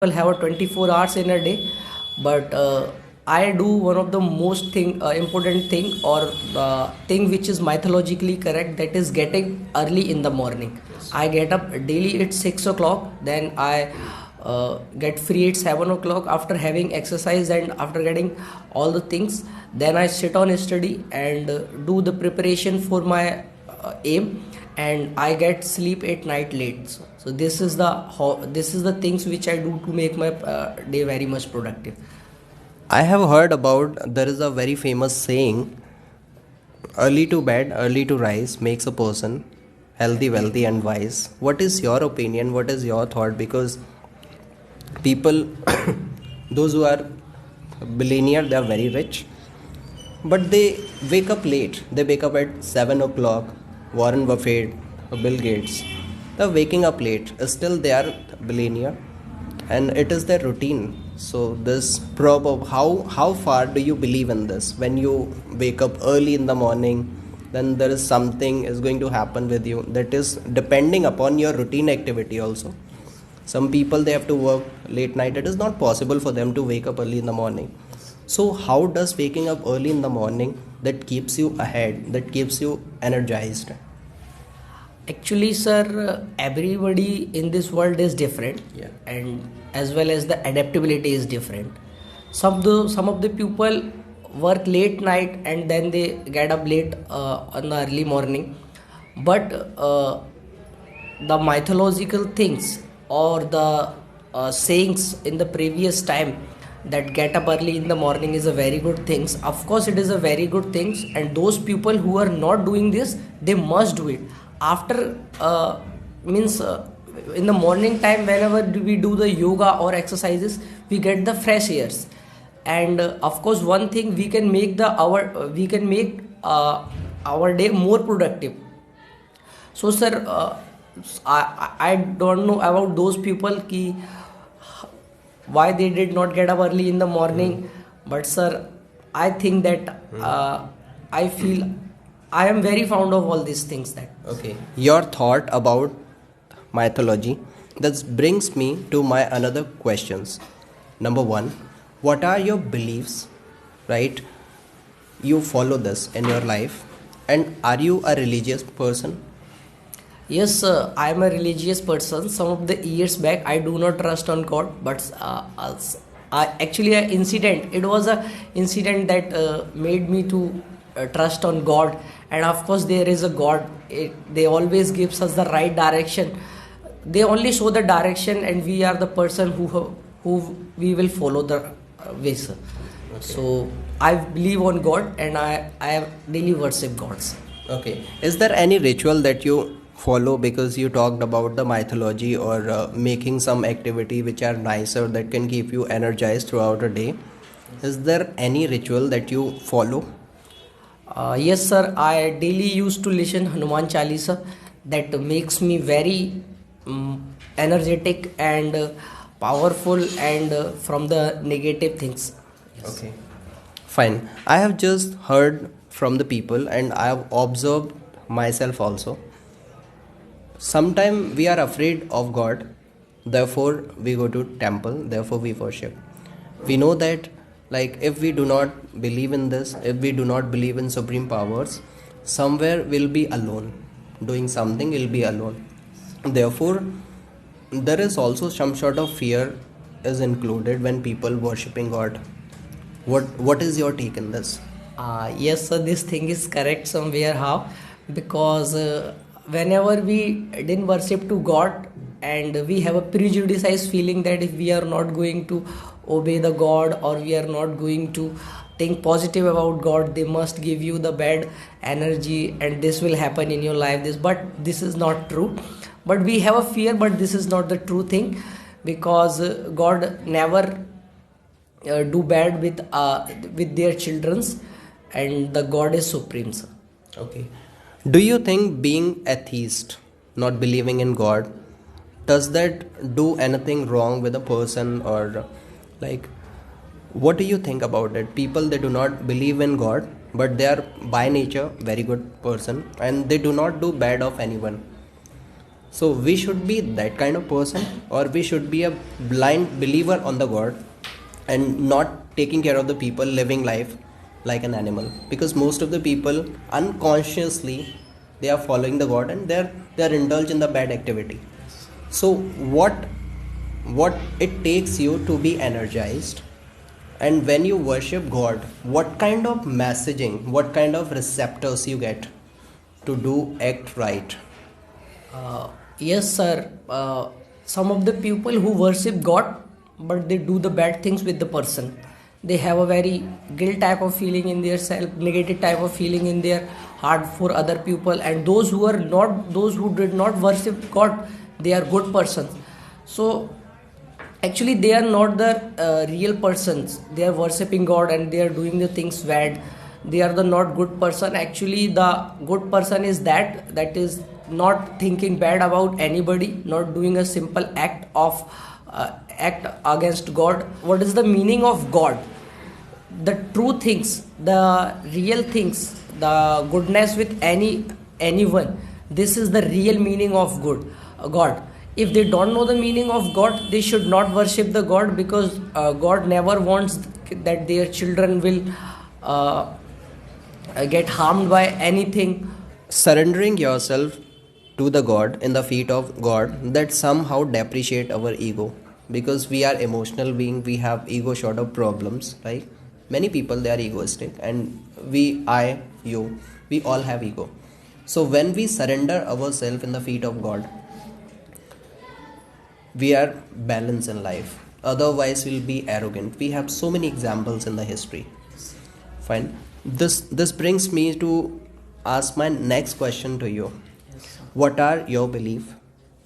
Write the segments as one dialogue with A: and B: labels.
A: people have a 24 hours in a day, but I do one of the most important thing, or the thing which is mythologically correct, that is getting early in the morning. I get up daily at 6 o'clock, then I get free at 7 o'clock after having exercise and after getting all the things. Then I sit on study and do the preparation for my aim, and I get sleep at night late. So this is the things which I do to make my day very much productive.
B: I have heard about there is a very famous saying early to bed, early to rise makes a person healthy, wealthy, and wise. What is your opinion? What is your thought? Because people, those who are billionaire, they are very rich, but they wake up late. They wake up at 7 o'clock. Warren Buffett, Bill Gates, they're waking up late. Still, they are billionaire, and it is their routine. So this probe of how far do you believe in this? When you wake up early in the morning, then there is something is going to happen with you that is depending upon your routine activity also. Some people, they have to work late night. It is not possible for them to wake up early in the morning. So how does waking up early in the morning that keeps you ahead, that keeps you energized?
A: Actually, sir, everybody in this world is different,
B: Yeah.
A: and as well as the adaptability is different. Some of the people work late night and then they get up late on the early morning, but the mythological things, or the sayings in the previous time, that get up early in the morning is a very good things. Of course it is a very good things, and those people who are not doing this, they must do it after means in the morning time. Whenever we do the yoga or exercises, we get the fresh airs, and of course one thing, we can make our day more productive. So sir, I don't know about those people ki why they did not get up early in the morning, but sir, I think that I feel I am very fond of all these things. That
B: Okay. Your thought about mythology. That brings me to my another questions. Number one, what are your beliefs? Right? You follow this in your life, and are you a religious person?
A: yes, I am a religious person. Some of the years back, I do not trust on God, but actually a incident. It was a incident that made me to trust on God, and of course there is a God. They always gives us the right direction. They only show the direction, and we are the person who we will follow the way, sir. So I believe on God, and I daily worship gods.
B: Okay. Is there any ritual that you follow, because you talked about the mythology, or making some activity which are nicer that can keep you energized throughout a day? Is there any ritual that you follow?
A: Yes, sir. I daily used to listen Hanuman Chalisa. That makes me very energetic and powerful, and from the negative things. Yes.
B: Okay. Fine. I have just heard from the people, and I have observed myself also. Sometimes we are afraid of God, therefore we go to temple, therefore we worship. We know that, like, if we do not believe in this, if we do not believe in supreme powers, somewhere we'll be alone. Doing something, we'll be alone. Therefore, there is also some sort of fear is included when people worshipping God. What is your take in this?
A: Yes, sir, this thing is correct somewhere. How? Because whenever we didn't worship to God, and we have a prejudiced feeling that if we are not going to obey the God, or we are not going to think positive about God, they must give you the bad energy, and this will happen in your life. This is not true. But we have a fear, but this is not the true thing, because God never do bad with their childrens, and the God is supreme, sir.
B: Okay. Do you think being atheist, not believing in God, does that do anything wrong with a person, or like, what do you think about it? People, they do not believe in God, but they are by nature very good person, and they do not do bad of anyone. So we should be that kind of person, or we should be a blind believer on the God and not taking care of the people living life like an animal. Because most of the people unconsciously they are following the God and they're indulged in the bad activity. So what it takes you to be energized, and when you worship God, what kind of messaging, what kind of receptors you get to do act right?
A: Yes, sir. Some of the people who worship God, but they do the bad things with the person. They have a very guilt type of feeling in their self, negative type of feeling in their heart for other people. And those who are not, those who did not worship God, they are good persons. So actually they are not the real persons. They are worshipping God and they are doing the things bad. They are the not good person. Actually the good person is that is not thinking bad about anybody, not doing a simple act against God. What is the meaning of God? The true things, the real things, the goodness with anyone. This is the real meaning of God. If they don't know the meaning of God, they should not worship the God, because God never wants that their children will uh, get harmed by anything.
B: Surrendering yourself to the God in the feet of God, that somehow depreciate our ego, because we are emotional being, we have ego sort of problems, right? Many people they are egoistic, and we all have ego. So when we surrender ourselves in the feet of God, we are balanced in life. Otherwise we'll be arrogant. We have so many examples in the history. Fine. This brings me to ask my next question to you. What are your belief,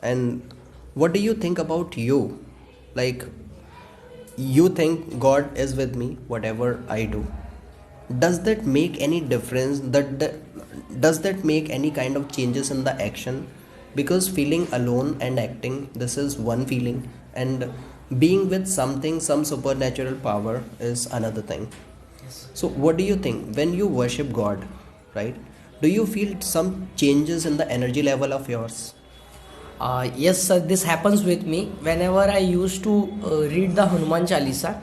B: and what do you think about you? Like, you think God is with me whatever I do. Does that make any difference? Does that make any kind of changes in the action? Because feeling alone and acting, this is one feeling, and being with something, some supernatural power is another thing. So what do you think when you worship God, right? Do you feel some changes in the energy level of yours?
A: Yes, sir, this happens with me. Whenever I used to read the Hanuman Chalisa,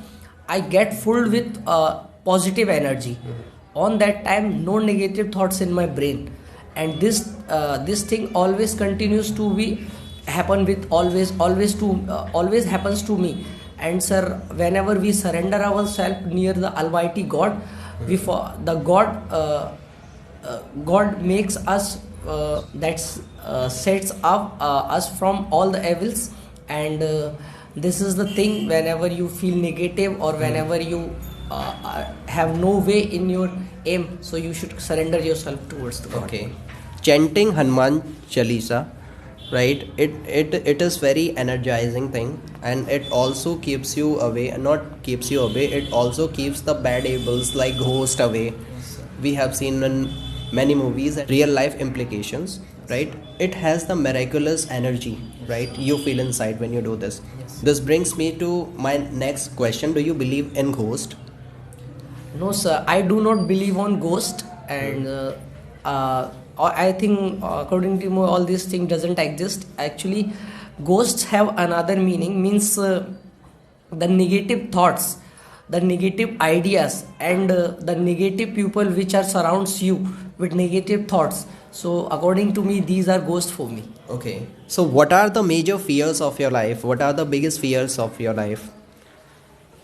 A: I get full with positive energy. On that time, no negative thoughts in my brain, and this thing always continues to be happen with always happens to me. And sir, whenever we surrender ourselves near the Almighty God, we for the God makes us sets up us from all the evils. And this is the thing, whenever you feel negative or whenever you have no way in your aim, so you should surrender yourself towards the God.
B: Okay. Chanting Hanuman Chalisa, right? It is very energizing thing, and it also keeps you away. Not keeps you away. It also keeps the bad evils like ghost away. We have seen in many movies real life implications, right? It has the miraculous energy, right? You feel inside when you do this. This brings me to my next question. Do you believe in ghost?
A: No, sir, I do not believe on ghost, and I think according to me, all these things doesn't exist. Actually, ghosts have another meaning. Means the negative thoughts, the negative ideas, and the negative people which are surrounds you with negative thoughts. So according to me, these are ghosts for me.
B: Okay. So what are the major fears of your life? What are the biggest fears of your life?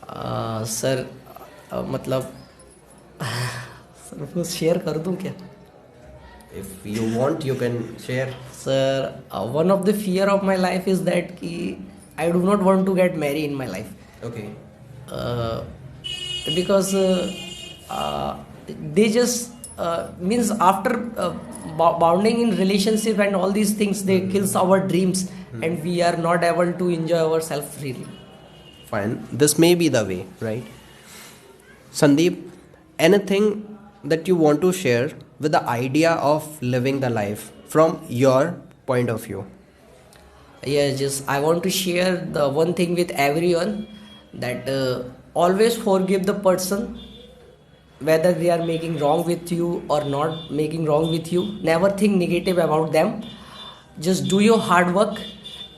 A: Sir मतलब sir वो share कर दूं क्या?
B: If you want, you can share.
A: Sir, one of the fear of my life is that ki I do not want to get married in my life.
B: Okay.
A: uh, because they just means after bounding in relationship and all these things, they kills our dreams, and we are not able to enjoy ourselves freely.
B: Fine. This may be the way, right? Sandeep, anything that you want to share with the idea of living the life from your point of view?
A: Yeah, just I want to share the one thing with everyone, that always forgive the person, whether they are making wrong with you or not making wrong with you. Never think negative about them. just do your hard work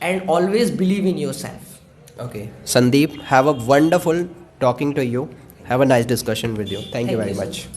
A: and always believe in yourself.
B: Okay. Sandeep, have a wonderful talking to you. Have a nice discussion with you. Thank you
A: Thank
B: very
A: you,
B: much.
A: sir.